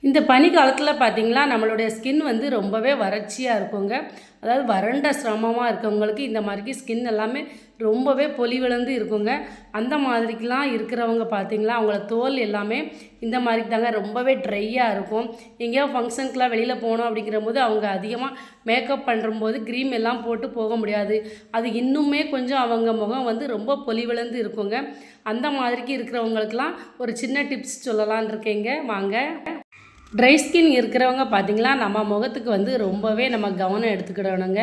இந்த பனி காலத்தில் பார்த்திங்களா நம்மளுடைய ஸ்கின் வந்து ரொம்பவே வறட்சியாக இருக்குங்க. அதாவது வறண்ட சிரமமாக இருக்கவங்களுக்கு இந்த மாதிரி ஸ்கின் எல்லாமே ரொம்பவே பொலிவிழந்து இருக்குங்க. அந்த மாதிரிக்கெலாம் இருக்கிறவங்க பார்த்திங்களா அவங்கள தோல் எல்லாமே இந்த மாதிரி தாங்க ரொம்பவே ட்ரையாக இருக்கும். எங்கேயோ ஃபங்க்ஷனுக்குலாம் வெளியில் போனோம் அப்படிங்கிறபோது அவங்க அதிகமாக மேக்கப் பண்ணும்போது க்ரீம் எல்லாம் போட்டு போக முடியாது. அது இன்னுமே கொஞ்சம் அவங்க முகம் வந்து ரொம்ப பொலிவிழந்து இருக்குங்க. அந்த மாதிரிக்கு இருக்கிறவங்களுக்கெல்லாம் ஒரு சின்ன டிப்ஸ் சொல்லலான் இருக்கேங்க, வாங்க. ட்ரை ஸ்கின் இருக்கிறவங்க பார்த்திங்களா நம்ம முகத்துக்கு வந்து ரொம்பவே நம்ம கவனம் எடுத்துக்கிடணுங்க.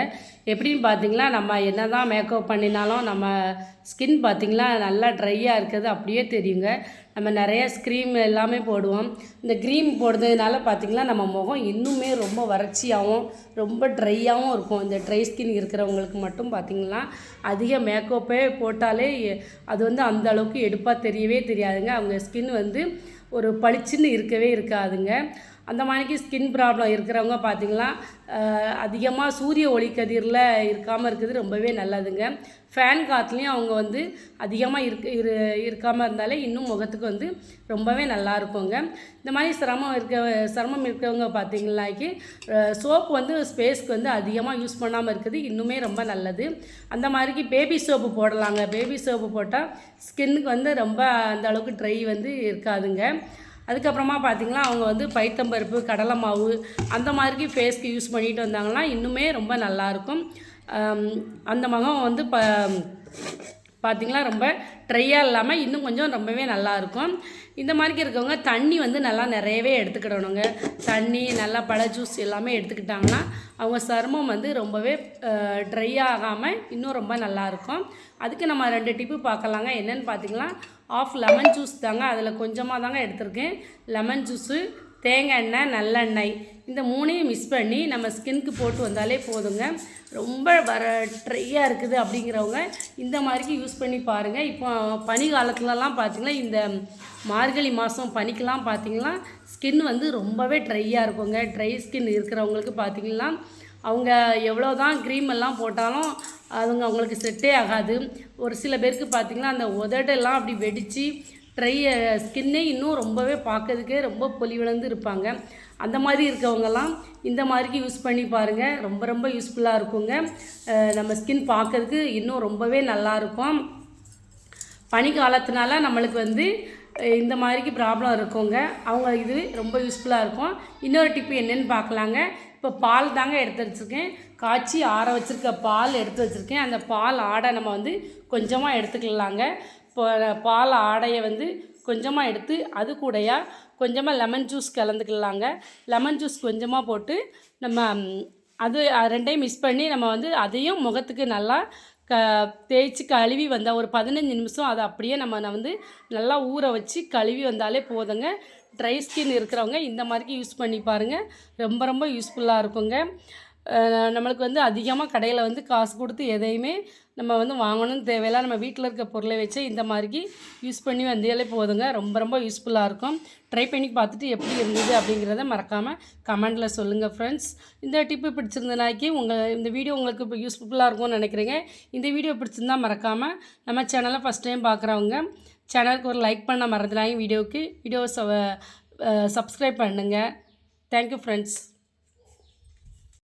எப்படின்னு பார்த்திங்களா நம்ம என்ன தான் மேக்கப் பண்ணினாலும் நம்ம ஸ்கின் பார்த்திங்களா நல்லா ட்ரையாக இருக்கிறது அப்படியே தெரியுங்க. நம்ம நிறைய க்ரீம் எல்லாமே போடுவோம். இந்த க்ரீம் போடுறதுனால பார்த்திங்களா நம்ம முகம் இன்னுமே ரொம்ப வறட்சியாகவும் ரொம்ப ட்ரையாகவும் இருக்கும். இந்த ட்ரை ஸ்கின் இருக்கிறவங்களுக்கு மட்டும் பார்த்திங்கன்னா அதிக மேக்கப்பே போட்டாலே அது வந்து அந்த அளவுக்கு எடுப்பாக தெரியவே தெரியாதுங்க. அவங்க ஸ்கின் வந்து ஒரு பளிச்சுன்னு இருக்கவே இருக்காதுங்க. அந்த மாதிரிக்கு ஸ்கின் ப்ராப்ளம் இருக்கிறவங்க பார்த்திங்கன்னா அதிகமாக சூரிய ஒளிக்கதிரில் இருக்காமல் இருக்கிறது ரொம்பவே நல்லதுங்க. ஃபேன் காற்றுலையும் அவங்க வந்து அதிகமாக இருக்காமல் இருந்தாலே இன்னும் முகத்துக்கு வந்து ரொம்பவே நல்லா இருக்குங்க. இந்த மாதிரி சிரமம் இருக்கிறவங்க பார்த்திங்கனாக்கி சோப்பு வந்து ஸ்பேஸ்க்கு வந்து அதிகமாக யூஸ் பண்ணாமல் இருக்குது இன்னுமே ரொம்ப நல்லது. அந்த மாதிரிக்கு பேபி சோப்பு போடலாங்க. பேபி சோப்பு போட்டால் ஸ்கின்னுக்கு வந்து ரொம்ப அந்த அளவுக்கு ட்ரை வந்து இருக்காதுங்க. அதுக்கப்புறமா பார்த்திங்கன்னா அவங்க வந்து பைத்தம்பருப்பு, கடலை மாவு அந்த மாதிரிக்கு ஃபேஸ்க்கு யூஸ் பண்ணிட்டு வந்தாங்கன்னா இன்னுமே ரொம்ப நல்லாயிருக்கும். அந்த முகம் வந்து பார்த்திங்களா ரொம்ப ட்ரையாக இல்லாமல் இன்னும் கொஞ்சம் ரொம்பவே நல்லாயிருக்கும். இந்த மாதிரிக்கு இருக்கவங்க தண்ணி வந்து நல்லா நிறையவே எடுத்துக்கிடணுங்க. தண்ணி நல்லா பழ ஜூஸ் எல்லாமே எடுத்துக்கிட்டாங்கன்னா அவங்க சருமம் வந்து ரொம்பவே ட்ரை ஆகாமல் இன்னும் ரொம்ப நல்லாயிருக்கும். அதுக்கு நம்ம 2 டிப்பு பார்க்கலாங்க. என்னென்னு பார்த்திங்கன்னா ஆஃப் லெமன் ஜூஸ் தாங்க, அதில் கொஞ்சமாக தாங்க எடுத்திருக்கேன். லெமன் ஜூஸு, தேங்காய் எண்ணெய், நல்லெண்ணெய் இந்த 3ஐயும் மிக்ஸ் பண்ணி நம்ம ஸ்கின்க்கு போட்டு வந்தாலே போதுங்க. ரொம்ப ட்ரையாக இருக்குது அப்படிங்கிறவங்க இந்த மாதிரிக்கு யூஸ் பண்ணி பாருங்கள். இப்போ பனி காலத்துலலாம் பார்த்திங்கன்னா இந்த மார்கழி மாதம் பனிக்கெலாம் பார்த்திங்கன்னா ஸ்கின் வந்து ரொம்பவே ட்ரையாக இருக்குங்க. ட்ரை ஸ்கின் இருக்கிறவங்களுக்கு பார்த்திங்கன்னா அவங்க எவ்வளோ தான் க்ரீம் எல்லாம் போட்டாலும் அவங்களுக்கு செட்டே ஆகாது. ஒரு சில பேருக்கு பார்த்திங்கன்னா அந்த உதடெல்லாம் அப்படி வெடித்து ட்ரை ஸ்கின்னே இன்னும் ரொம்பவே பார்க்கறதுக்கே ரொம்ப பொலிவிழந்து இருப்பாங்க. அந்த மாதிரி இருக்கவங்கெல்லாம் இந்த மாதிரிக்கு யூஸ் பண்ணி பாருங்கள். ரொம்ப ரொம்ப யூஸ்ஃபுல்லாக இருக்குங்க. நம்ம ஸ்கின் பார்க்கறதுக்கு இன்னும் ரொம்பவே நல்லாயிருக்கும். பனி காலத்தினால நம்மளுக்கு வந்து இந்த மாதிரிக்கு ப்ராப்ளம் இருக்குங்க. அவங்க இது ரொம்ப யூஸ்ஃபுல்லாக இருக்கும். இன்னொரு டிப்பு என்னென்னு பார்க்கலாங்க. இப்போ பால் தாங்க எடுத்து வச்சுருக்கேன். காய்ச்சி ஆற வச்சுருக்க பால் எடுத்து வச்சுருக்கேன். அந்த பால் ஆடை நம்ம வந்து கொஞ்சமாக எடுத்துக்கலாங்க. இப்போ பால் ஆடையை வந்து கொஞ்சமாக எடுத்து அது கூடயா கொஞ்சமாக லெமன் ஜூஸ் கலந்துக்கலாங்க. லெமன் ஜூஸ் கொஞ்சமாக போட்டு நம்ம அது 2ஐயும் மிக்ஸ் பண்ணி நம்ம வந்து அதையும் முகத்துக்கு நல்லா தேய்ச்சி கழுவி வந்தால் ஒரு 15 நிமிஷம் அதை அப்படியே நம்ம வந்து நல்லா ஊற வச்சு கழுவி வந்தாலே போதுங்க. ட்ரை ஸ்கின் இருக்கிறவங்க இந்த மாதிரிக்கு யூஸ் பண்ணி பாருங்கள். ரொம்ப ரொம்ப யூஸ்ஃபுல்லாக இருக்குங்க. நம்மளுக்கு வந்து அதிகமாக கடையில் வந்து காசு கொடுத்து எதையுமே நம்ம வந்து வாங்கணும்னு தேவையில்லை. நம்ம வீட்டில் இருக்க பொருளை வச்சு இந்த மாதிரிக்கு யூஸ் பண்ணி வந்தாலே போதுங்க. ரொம்ப ரொம்ப யூஸ்ஃபுல்லாக இருக்கும். ட்ரை பண்ணி பார்த்துட்டு எப்படி இருந்தது அப்படிங்கிறத மறக்காமல் கமெண்டில் சொல்லுங்கள் ஃப்ரெண்ட்ஸ். இந்த டிப்பு பிடிச்சிருந்தனாக்கி இந்த வீடியோ உங்களுக்கு இப்போ யூஸ்ஃபுல்லாக இருக்கும்னு நினைக்கிறேங்க. இந்த வீடியோ பிடிச்சிருந்தா மறக்காமல் நம்ம சேனலை ஃபஸ்ட் டைம் பார்க்குறவங்க சேனலுக்கு ஒரு லைக் பண்ண மறந்துடாங்க. வீடியோவை சப்ஸ்கிரைப் பண்ணுங்கள். Thank you friends.